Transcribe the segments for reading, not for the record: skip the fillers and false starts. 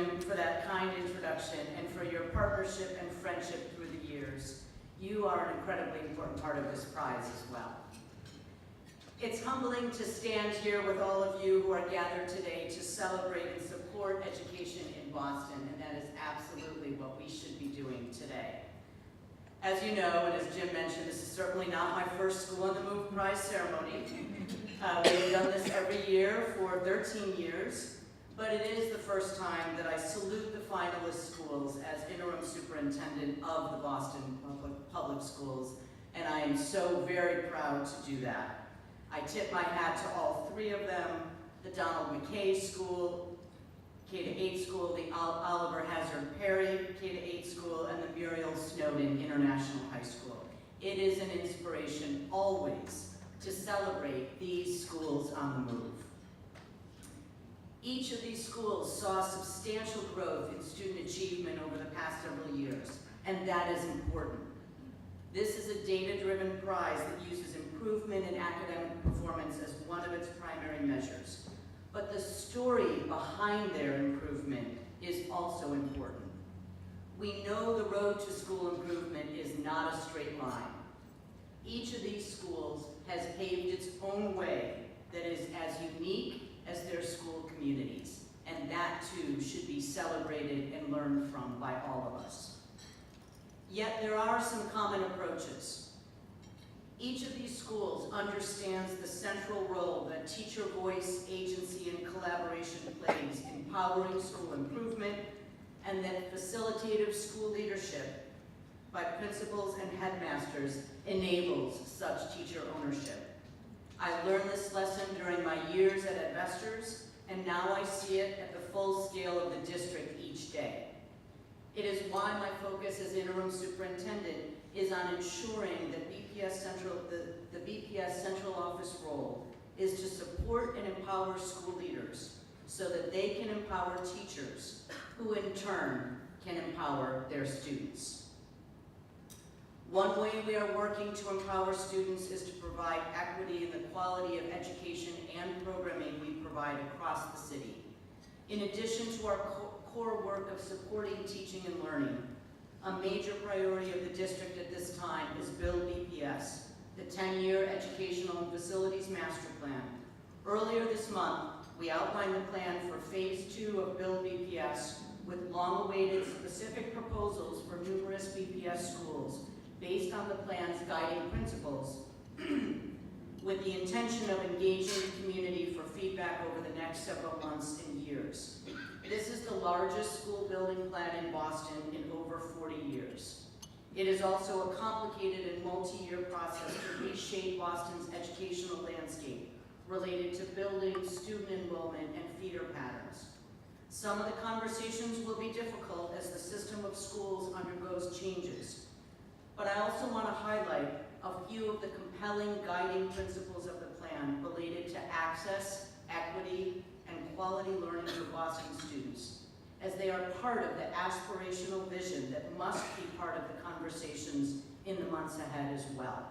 Jim, for that kind introduction and for your partnership and friendship through the years. You are an incredibly important part of this prize as well. It's humbling to stand here with all of you who are gathered today to celebrate and support education in Boston, and that is absolutely what we should be doing today. As you know, and as Jim mentioned, this is certainly not my first School on the Move prize ceremony. We've done this every year for 13 years, but it is the first time that I salute the finalist schools as interim superintendent of the Boston Public Schools, and I am so very proud to do that. I tip my hat to all three of them, the Donald McKay School, K-8 School, the Oliver Hazard Perille K-8 School, and the Muriel Snowden International High School. It is an inspiration always to celebrate these schools on the move. Each of these schools saw substantial growth in student achievement over the past several years, and that is important. This is a data-driven prize that uses improvement in academic performance as one of its primary measures. But the story behind their improvement is also important. We know the road to school improvement is not a straight line. Each of these schools has paved its own way that is as unique as their school communities, and that too should be celebrated and learned from by all of us. Yet there are some common approaches. Each of these schools understands the central role that teacher voice, agency, and collaboration plays in powering school improvement, and that facilitative school leadership by principals and headmasters enables such teacher ownership. I learned this lesson during my years at Investors, and now I see it at the full scale of the district each day. It is why my focus as interim superintendent is on ensuring that the BPS Central Office role is to support and empower school leaders so that they can empower teachers, who in turn can empower their students. One way we are working to empower students is to provide equity in the quality of education and programming we provide across the city. In addition to our core work of supporting teaching and learning, a major priority of the district at this time is Build BPS, the 10-year Educational and Facilities Master Plan. Earlier this month, we outlined the plan for Phase 2 of Build BPS with long-awaited specific proposals for numerous BPS schools based on the plan's guiding principles with the intention of engaging the community for feedback over the next several months and years. This is the largest school building plan in Boston in over 40 years. It is also a complicated and multi-year process to reshape Boston's educational landscape related to buildings, student enrollment, and feeder patterns. Some of the conversations will be difficult as the system of schools undergoes changes, but I also want to highlight a few of the compelling guiding principles of the plan related to access, equity, and quality learning for Boston students, as they are part of the aspirational vision that must be part of the conversations in the months ahead as well.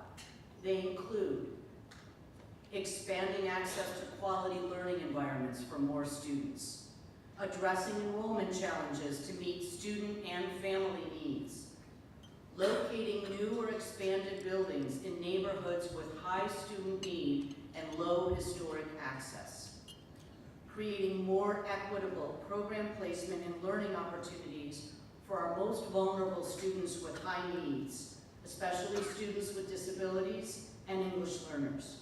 They include expanding access to quality learning environments for more students, addressing enrollment challenges to meet student and family needs, locating new or expanded buildings in neighborhoods with high student need and low historic access, creating more equitable program placement and learning opportunities for our most vulnerable students with high needs, especially students with disabilities and English learners,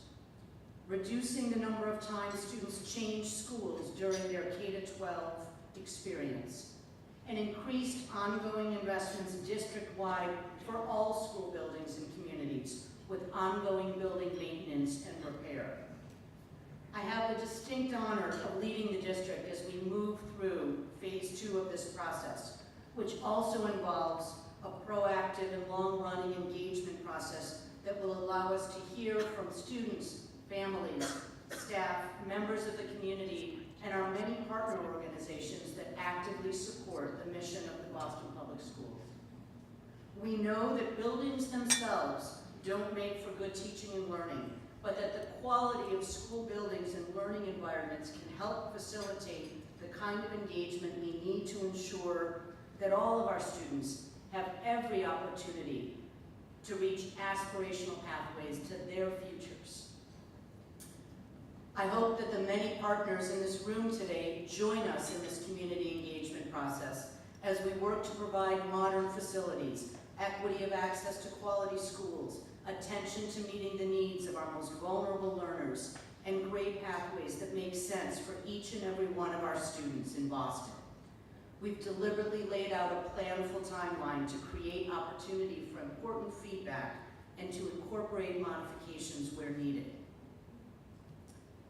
reducing the number of times students change schools during their K-12 experience, and increased ongoing investments district-wide for all school buildings and communities with ongoing building maintenance and repair. I have the distinct honor of leading the district as we move through Phase 2 of this process, which also involves a proactive and long-running engagement process that will allow us to hear from students, families, staff, members of the community, and our many partner organizations that actively support the mission of the Boston Public Schools. We know that buildings themselves don't make for good teaching and learning, but that the quality of school buildings and learning environments can help facilitate the kind of engagement we need to ensure that all of our students have every opportunity to reach aspirational pathways to their futures. I hope that the many partners in this room today join us in this community engagement process as we work to provide modern facilities, equity of access to quality schools, attention to meeting the needs of our most vulnerable learners, and great pathways that make sense for each and every one of our students in Boston. We've deliberately laid out a planful timeline to create opportunity for important feedback and to incorporate modifications where needed.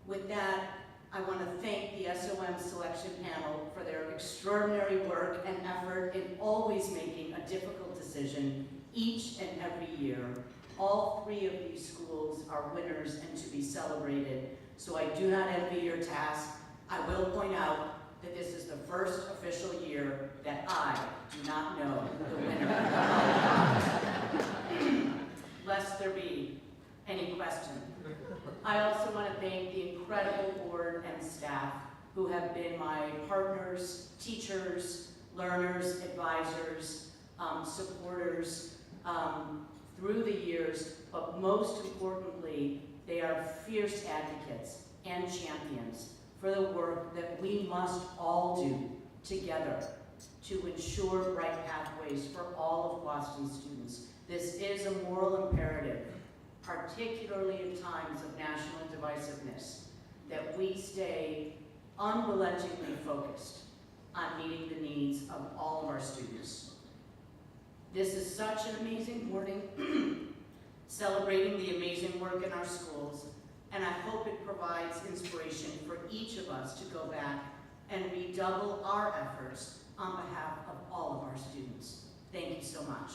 With that, I want to thank the SOM selection panel for their extraordinary work and effort in always making a difficult decision each and every year. All three of these schools are winners and to be celebrated, so I do not envy your task. I will point out that this is the first official year that I do not know the winner. Lest there be any question. I also want to thank the incredible board and staff who have been my partners, teachers, learners, advisors, supporters through the years, but most importantly, they are fierce advocates and champions for the work that we must all do together to ensure bright pathways for all of Boston students. This is a moral imperative, particularly in times of national divisiveness, that we stay unrelentingly focused on meeting the needs of all of our students. This is such an amazing morning, celebrating the amazing work in our schools, and I hope it provides inspiration for each of us to go back and redouble our efforts on behalf of all of our students. Thank you so much.